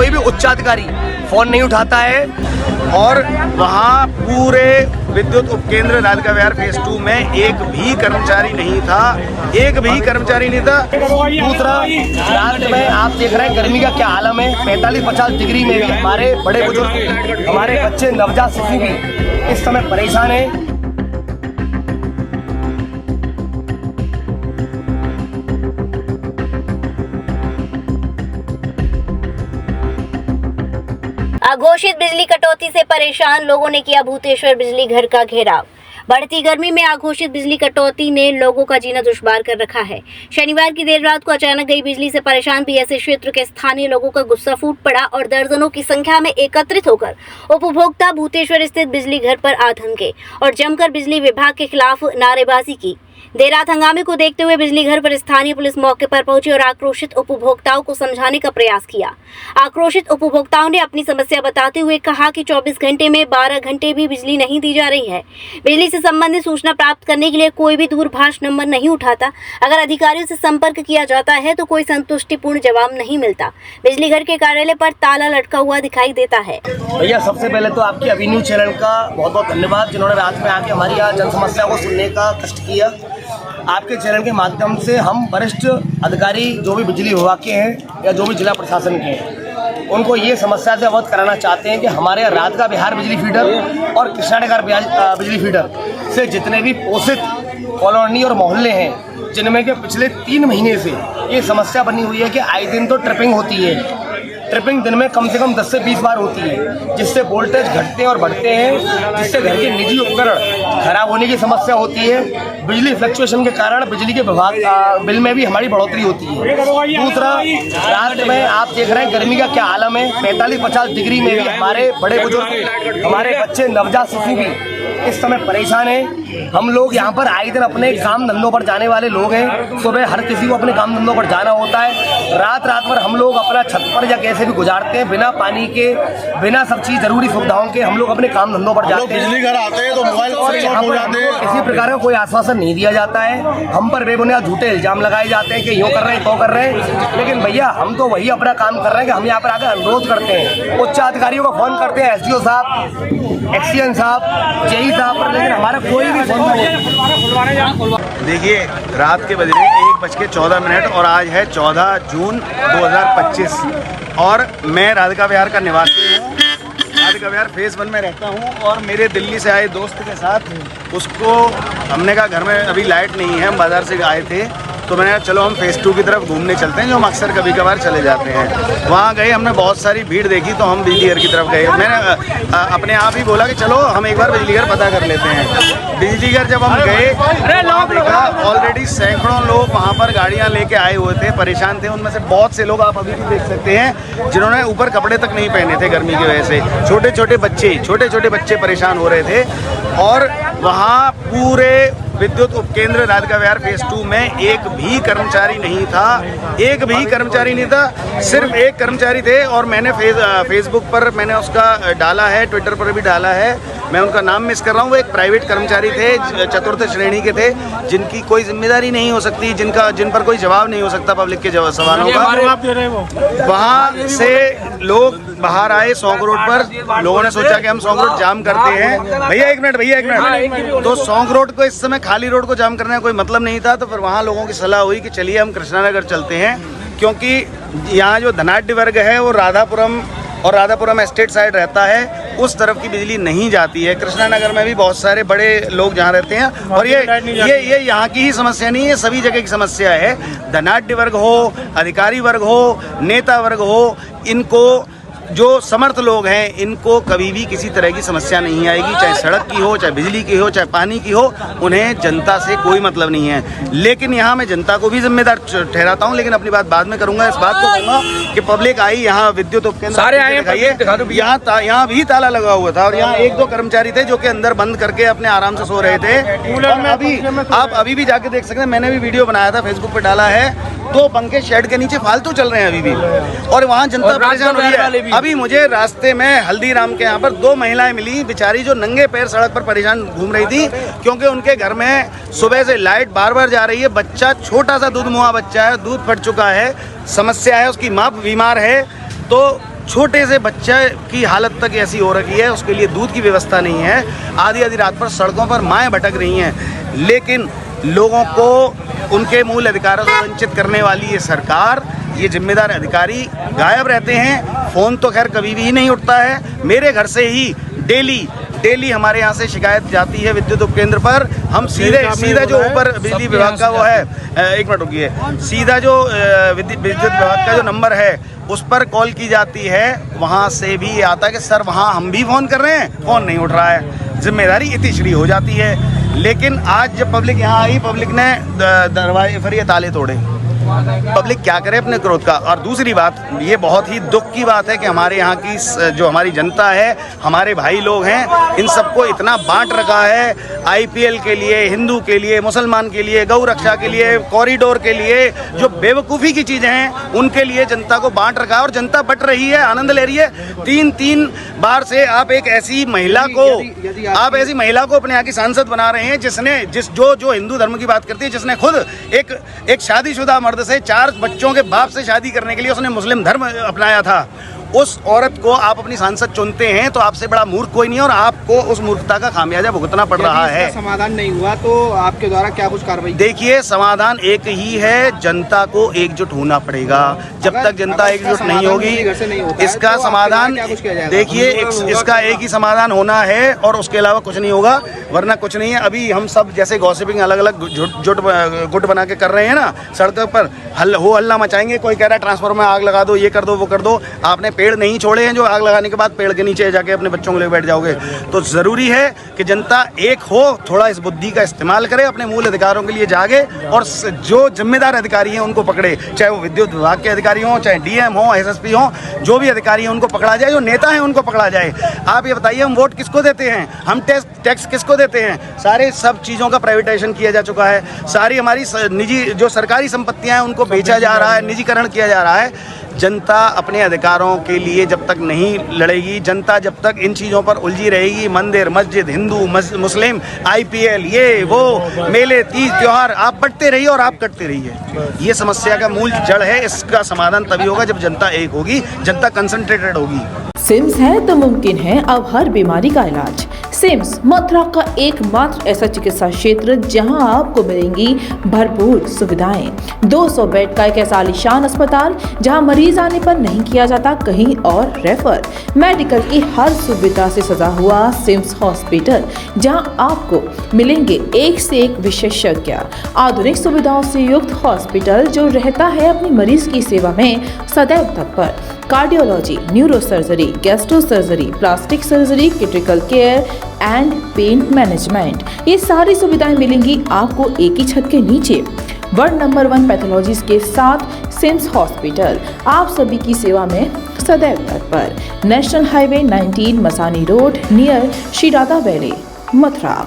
कोई भी उच्चाधिकारी फ़ोन नहीं उठाता है। और वहाँ पूरे विद्युत उपकेंद्र राधिका विहार फेज 2 में एक भी कर्मचारी नहीं था, एक भी कर्मचारी नहीं था। दूसरा, रात में आप देख रहे हैं गर्मी का क्या आलम है। 45-50 डिग्री में भी हमारे बड़े बुजुर्ग, हमारे बच्चे, नवजात शिशु भी इस समय परेशान है। अघोषित बिजली कटौती से परेशान लोगों ने किया भूतेश्वर बिजली घर का घेराव। बढ़ती गर्मी में अघोषित बिजली कटौती ने लोगों का जीना दुश्वार कर रखा है। शनिवार की देर रात को अचानक गई बिजली से परेशान बीएसए क्षेत्र के स्थानीय लोगों का गुस्सा फूट पड़ा और दर्जनों की संख्या में एकत्रित होकर उपभोक्ता भूतेश्वर स्थित बिजली घर पर आ धमके और जमकर बिजली विभाग के खिलाफ नारेबाजी की। देर रात हंगामे को देखते हुए बिजली घर पर स्थानीय पुलिस मौके पर पहुंची और आक्रोशित उपभोक्ताओं को समझाने का प्रयास किया। आक्रोशित उपभोक्ताओं ने अपनी समस्या बताते हुए कहा कि 24 घंटे में 12 घंटे भी बिजली नहीं दी जा रही है। बिजली से संबंधित सूचना प्राप्त करने के लिए कोई भी दूरभाष नंबर नहीं उठाता। अगर अधिकारियों से संपर्क किया जाता है तो कोई संतुष्टिपूर्ण जवाब नहीं मिलता। बिजली घर के कार्यालय पर ताला लटका हुआ दिखाई देता है। भैया, सबसे पहले तो आपकी अभी न्यूज चैनल का बहुत बहुत धन्यवाद, जिन्होंने रात में आके हमारी यहाँ जन समस्या को सुनने का कष्ट किया। आपके चैनल के माध्यम से हम वरिष्ठ अधिकारी जो भी बिजली विभाग के हैं या जो भी जिला प्रशासन के हैं, उनको ये समस्या से अवगत कराना चाहते हैं कि हमारे राधिका विहार बिजली फीडर और कृष्णानगर बिजली फीडर से जितने भी पोषित कॉलोनी और मोहल्ले हैं, जिनमें के पिछले 3 महीने से ये समस्या बनी हुई है कि आए दिन तो ट्रिपिंग होती है। ट्रिपिंग दिन में कम से कम 10 से 20 बार होती है, जिससे वोल्टेज घटते और बढ़ते हैं, जिससे घर के निजी उपकरण खराब होने की समस्या होती है। बिजली फ्लक्चुएशन के कारण बिजली के विभाग बिल में भी हमारी बढ़ोतरी होती है। दूसरा, रात में आप देख रहे हैं गर्मी का क्या आलम है। 45-50 डिग्री में भी हमारे बड़े बुजुर्ग, हमारे बच्चे, नवजात शिशु भी इस समय परेशान है। हम लोग यहाँ पर आए दिन अपने काम धंधों पर जाने वाले लोग हैं। सुबह हर किसी को अपने काम धंधों पर जाना होता है। रात भर हम लोग अपना छत पर या कैसे भी गुजारते हैं, बिना पानी के, बिना सब चीज जरूरी सुविधाओं के हम लोग अपने काम धंधों पर जाते हैं। बिजली घर आते हैं तो मोबाइल किसी प्रकार का कोई आश्वासन नहीं दिया जाता है। हम पर बेबुनियाद झूठे इल्जाम लगाए जाते हैं कि यूँ कर रहे हैं, तो कर रहे हैं। लेकिन भैया, हम तो वही अपना काम कर रहे हैं कि हम यहाँ पर आकर अनुरोध करते हैं, उच्च अधिकारियों को फोन करते हैं, SDO साहब, एक्सीएन साहब, JE साहब पर, लेकिन हमारा कोई भी फोन नहीं। देखिए, रात के बज रहे 1:14 और आज है 14 जून 2025 और मैं राधिका विहार का निवासी हूँ। राधिका विहार फेज 1 में रहता हूँ और मेरे दिल्ली से आए दोस्त के साथ उसको हमने कहा घर में अभी लाइट नहीं है, हम बाज़ार से आए थे, तो मैंने कहा चलो हम फेज़ 2 की तरफ घूमने चलते हैं, जो हम अक्सर कभी कभार चले जाते हैं। वहाँ गए, हमने बहुत सारी भीड़ देखी तो हम बिजली घर की तरफ गए। मैंने अपने आप ही बोला कि चलो हम एक बार बिजली घर पता कर लेते हैं। बिजली घर जब हम गए, देखा ऑलरेडी सैकड़ों लोग वहाँ पर गाड़ियाँ लेके आए हुए थे, परेशान थे। उनमें से बहुत से लोग आप अभी भी देख सकते हैं जिन्होंने ऊपर कपड़े तक नहीं पहने थे गर्मी की वजह से। छोटे छोटे बच्चे परेशान हो रहे थे। और वहाँ पूरे विद्युत उपकेंद्र राधिका विहार फेज 2 में एक भी कर्मचारी नहीं था, एक भी कर्मचारी नहीं था। सिर्फ एक कर्मचारी थे और मैंने फेसबुक पर मैंने उसका डाला है, ट्विटर पर भी डाला है, मैं उनका नाम मिस कर रहा हूँ। वो एक प्राइवेट कर्मचारी थे, 4th श्रेणी के थे, जिनकी कोई जिम्मेदारी नहीं हो सकती, जिन पर कोई जवाब नहीं हो सकता पब्लिक के सवालों का। वहाँ से लोग बाहर आए सौंग रोड पर, लोगों ने सोचा कि हम सौंग रोड जाम करते हैं। भैया एक मिनट, तो सौंग रोड को इस समय खाली रोड को जाम करने का कोई मतलब नहीं था। तो फिर वहाँ लोगों की सलाह हुई कि चलिए हम कृष्णानगर चलते हैं, क्योंकि यहाँ जो धनाढ्य वर्ग है वो राधापुरम एस्टेट साइड रहता है, उस तरफ की बिजली नहीं जाती है। कृष्णानगर में भी बहुत सारे बड़े लोग जहाँ रहते हैं और ये यहाँ की ही समस्या नहीं है, सभी जगह की समस्या है। धनाढ्य वर्ग हो, अधिकारी वर्ग हो, नेता वर्ग हो, इनको जो समर्थ लोग हैं इनको कभी भी किसी तरह की समस्या नहीं आएगी, चाहे सड़क की हो, चाहे बिजली की हो, चाहे पानी की हो। उन्हें जनता से कोई मतलब नहीं है। लेकिन यहाँ मैं जनता को भी जिम्मेदार ठहराता हूँ, लेकिन अपनी बात बाद में करूँगा। इस बात को कहूँगा कि पब्लिक आई, यहाँ विद्युत उपकेंद्र सारे आए, यहाँ भी ताला लगा हुआ था और यहाँ 1-2 कर्मचारी थे जो कि अंदर बंद करके अपने आराम से सो रहे थे। आप अभी भी जाके देख सकते हैं, मैंने भी वीडियो बनाया था, फेसबुक पे डाला है। 2 पंखे शेड के नीचे फालतू चल रहे हैं अभी भी, और वहाँ जनता परेशान हुई है। अभी मुझे रास्ते में हल्दीराम के यहाँ पर 2 महिलाएं मिली बेचारी, जो नंगे पैर सड़क पर परेशान घूम रही थी, क्योंकि उनके घर में सुबह से लाइट बार जा रही है। बच्चा, छोटा सा दूध मुहा बच्चा है, दूध फट चुका है, समस्या है, उसकी माँ बीमार है। तो छोटे से बच्चे की हालत तक ऐसी हो रखी है, उसके लिए दूध की व्यवस्था नहीं है। आधी आधी रात पर सड़कों पर माएँ भटक रही हैं। लेकिन लोगों को उनके मूल अधिकारों से वंचित करने वाली ये सरकार, ये जिम्मेदार अधिकारी गायब रहते हैं। फ़ोन तो खैर कभी भी नहीं उठता है। मेरे घर से ही डेली हमारे यहाँ से शिकायत जाती है विद्युत उपकेंद्र पर। हम सीधा जो ऊपर बिजली विभाग का वो है, एक मिनट रुकिए, सीधा जो विद्युत विभाग का जो नंबर है उस पर कॉल की जाती है। वहाँ से भी ये आता है कि सर वहाँ हम भी फ़ोन कर रहे हैं, फ़ोन नहीं उठ रहा है। जिम्मेदारी इतिश्री हो जाती है। लेकिन आज जब पब्लिक यहाँ आई, पब्लिक ने दरवाजे पर ये ताले तोड़े। पब्लिक क्या करे अपने क्रोध का। और दूसरी बात, ये बहुत ही दुख की बात है कि हमारे यहाँ की जो हमारी जनता है, हमारे भाई लोग हैं, इन सबको इतना बांट रखा है। आईपीएल के लिए, हिंदू के लिए, मुसलमान के लिए, गौ रक्षा के लिए, कॉरिडोर के लिए, जो बेवकूफ़ी की चीज़ें हैं उनके लिए जनता को बांट रखा है। और जनता बट रही है, आनंद ले रही है। तीन बार से आप एक ऐसी महिला को अपने यहाँ की सांसद बना रहे हैं जो हिंदू धर्म की बात करती है, जिसने खुद एक शादीशुदा मर्द से 4 बच्चों के बाप से शादी करने के लिए उसने मुस्लिम धर्म अपनाया था। उस औरत को आप अपनी सांसद चुनते हैं तो आपसे बड़ा मूर्ख कोई नहीं है, और आपको उस मूर्खता का खामियाजा भुगतना पड़ रहा है। समाधान नहीं हुआ तो आपके द्वारा क्या कुछ कार्रवाई? देखिए, समाधान एक ही है, जनता को एकजुट होना पड़ेगा। जब तक जनता एकजुट नहीं होगी, इसका समाधान, देखिए इसका एक ही समाधान होना है और उसके अलावा कुछ नहीं होगा, वरना कुछ नहीं है। अभी हम सब जैसे गॉसिपिंग अलग अलग गुट बना के कर रहे हैं ना, सड़कों पर हल्ला मचाएंगे। कोई कह रहा है ट्रांसफार्मर में आग लगा दो, ये कर दो, वो कर दो। आपने पेड़ नहीं छोड़े हैं जो आग लगाने के बाद पेड़ के नीचे जाके अपने बच्चों को लेकर बैठ जाओगे। तो ज़रूरी है कि जनता एक हो, थोड़ा इस बुद्धि का इस्तेमाल करे, अपने मूल अधिकारों के लिए जागे और जो जिम्मेदार अधिकारी हैं उनको पकड़े। चाहे वो विद्युत विभाग के अधिकारी हों, चाहे डीएम हो, एसएसपी हों, जो भी अधिकारी हैं उनको पकड़ा जाए, जो नेता हैं उनको पकड़ा जाए। आप ये बताइए, हम वोट किसको देते हैं, हम टैक्स किसको देते हैं? सारे सब चीज़ों का प्राइवेटाइजेशन किया जा चुका है। सारी हमारी निजी जो सरकारी संपत्तियाँ हैं उनको बेचा जा रहा है, निजीकरण किया जा रहा है। जनता अपने अधिकारों के लिए जब तक नहीं लड़ेगी, जनता जब तक इन चीज़ों पर उलझी रहेगी, मंदिर मस्जिद, हिंदू मुस्लिम, आईपीएल, ये वो मेले, तीज त्योहार, आप बढ़ते रहिए और आप कटते रहिए। ये समस्या का मूल जड़ है। इसका समाधान तभी होगा जब जनता एक होगी, जनता कंसंट्रेटेड होगी। सिम्स है तो मुमकिन है अब हर बीमारी का इलाज। सिम्स मथुरा का एकमात्र ऐसा चिकित्सा क्षेत्र जहां आपको मिलेंगी भरपूर सुविधाएं। 200 बेड का एक ऐसा आलीशान अस्पताल जहां मरीज आने पर नहीं किया जाता कहीं और रेफर। मेडिकल की हर सुविधा से सजा हुआ सिम्स हॉस्पिटल, जहां आपको मिलेंगे एक से एक विशेषज्ञ। आधुनिक सुविधाओं से युक्त हॉस्पिटल जो रहता है अपनी मरीज की सेवा में सदैव तत्पर। Cardiology, neurosurgery, gastro surgery, plastic surgery, critical care and pain management, ये सारी सुविधाएं मिलेंगी आपको एक ही छत के नीचे। वर्ल्ड नंबर 1 पैथोलॉजीज के साथ सिम्स हॉस्पिटल आप सभी की सेवा में सदैव तत्पर। National highway 19 Masani road near Shri Radha valley, Mathura.